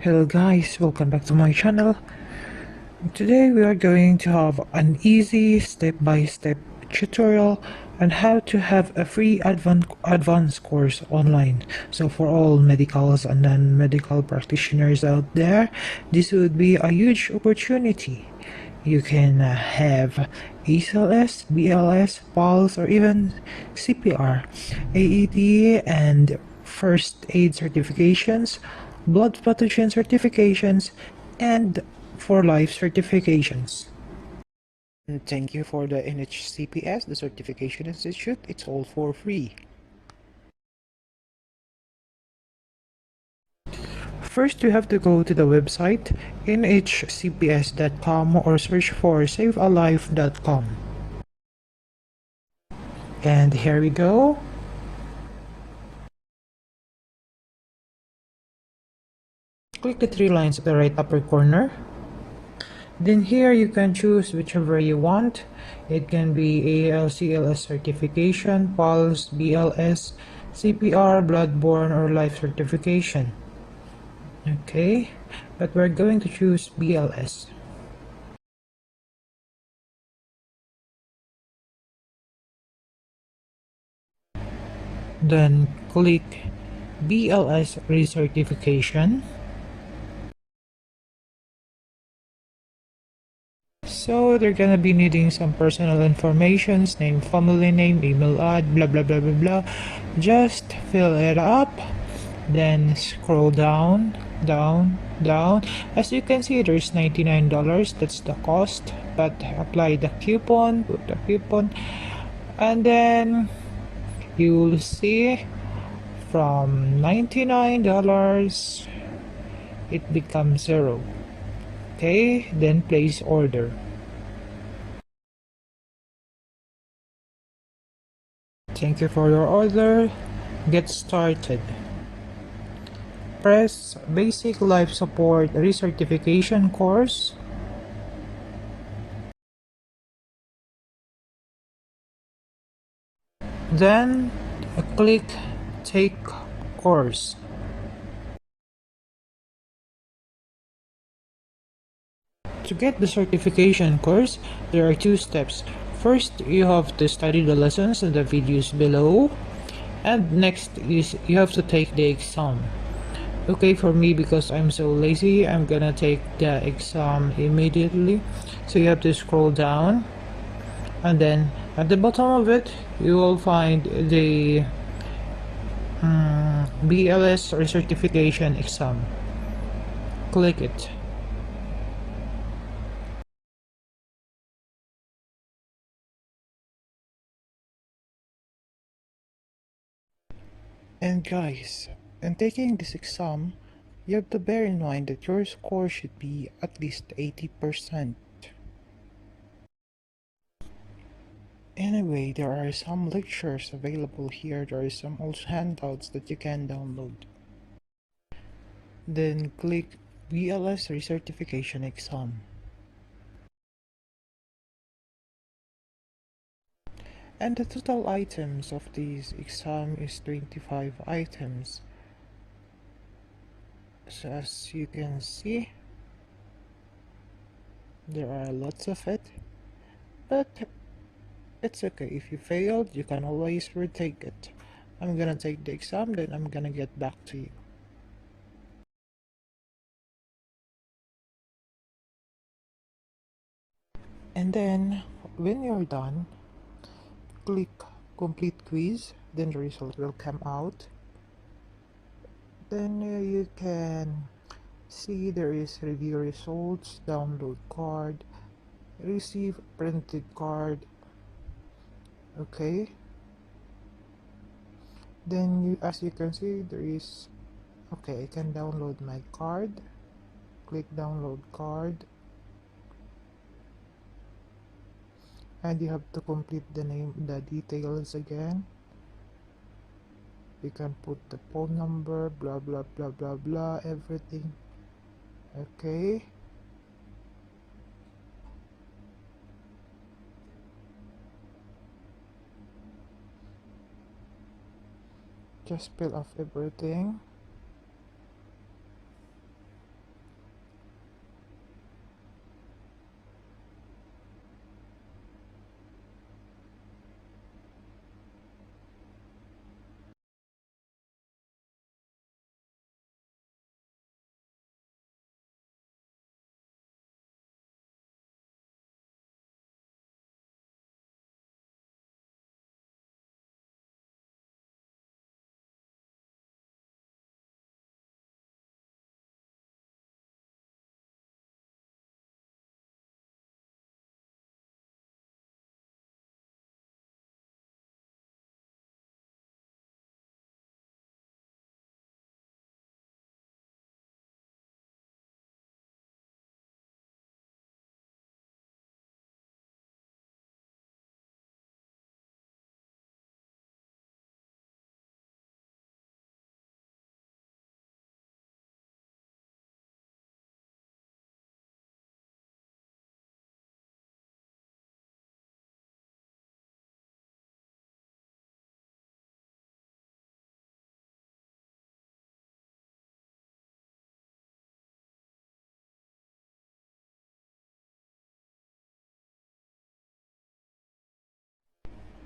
Hello guys, welcome back to my channel. Today we are going to have an easy step-by-step tutorial on how to have a free advanced course online. So for all medicals and non-medical practitioners out there, this would be a huge opportunity. You can have acls, bls, pals, or even cpr, aed, and first aid certifications, blood pathogen certifications, and for life certifications. And thank you for the nhcps, the certification institute. It's all for free. First, you have to go to the website nhcps.com or search for savealife.com. And here we go. Click the three lines at the right upper corner. Then here you can choose whichever you want. It can be acls certification, PALS, BLS, CPR, bloodborne, or life certification. Okay, but we're going to choose BLS. Then click BLS recertification. So they're gonna be needing some personal informations, name, family name, email ad, blah blah blah blah blah. Just fill it up, then scroll down, down. As you can see, there's $99. That's the cost. But apply the coupon, put the coupon, and then you'll see from $99 it becomes zero. Okay, then place order. Thank you for your order. Get started. Press Basic Life Support Recertification Course. Then click Take Course. To get the certification course, there are two steps. First, you have to study the lessons in the videos below. And next is you have to take the exam. Okay, for me, because I'm so lazy, I'm gonna take the exam immediately. So you have to scroll down, and then at the bottom of it you will find the BLS recertification exam. Click it. And guys, in taking this exam, you have to bear in mind that your score should be at least 80%. Anyway, there are some lectures available here. There are some also handouts that you can download. Then click BLS recertification exam. And the total items of this exam is 25 items. So as you can see, there are lots of it, but it's okay. If you failed, you can always retake it. I'm gonna take the exam, then I'm gonna get back to you. And then when you're done, click complete quiz, then the result will come out. Then you can see there is review results, download card, receive printed card. Okay, then as you can see, there is, okay, I can download my card. Click download card, and you have to complete the name, the details again. You can put the phone number, blah blah blah blah blah, everything. Okay, just fill up everything.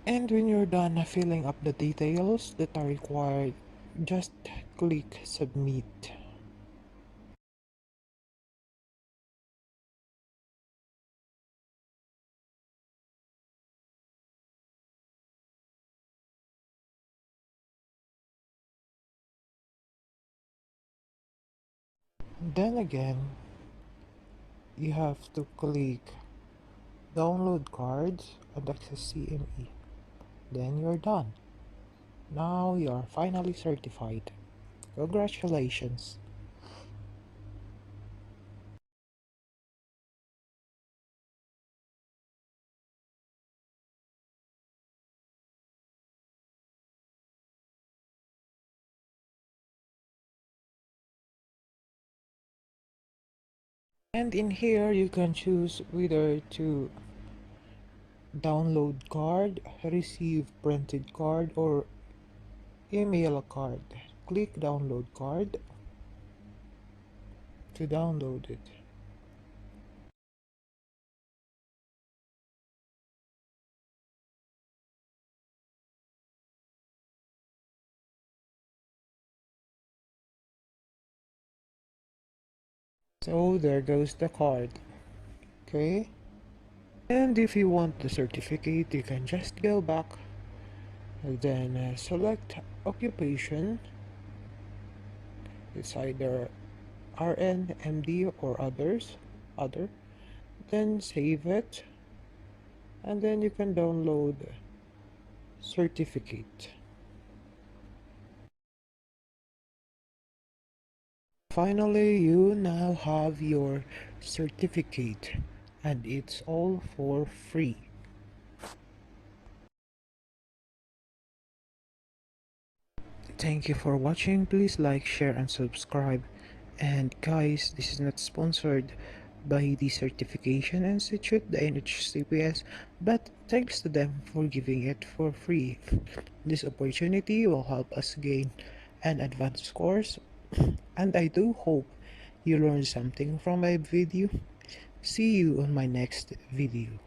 And when you're done filling up the details that are required, just click submit. Then again, you have to click download cards and access CME. Then you're done. Now you're finally certified. Congratulations. And in here you can choose whether to download card, receive printed card, or email a card. Click download card to download it. So there goes the card. Okay? And if you want the certificate, you can just go back, then select occupation. It's either RN, MD, or other. Then save it, and then you can download certificate. Finally, you now have your certificate, and it's all for free. Thank you for watching. Please like, share, and subscribe. And guys, this is not sponsored by the Certification Institute, the NHCPS, but thanks to them for giving it for free. This opportunity will help us gain an advanced course, and I do hope you learned something from my video. See you on my next video.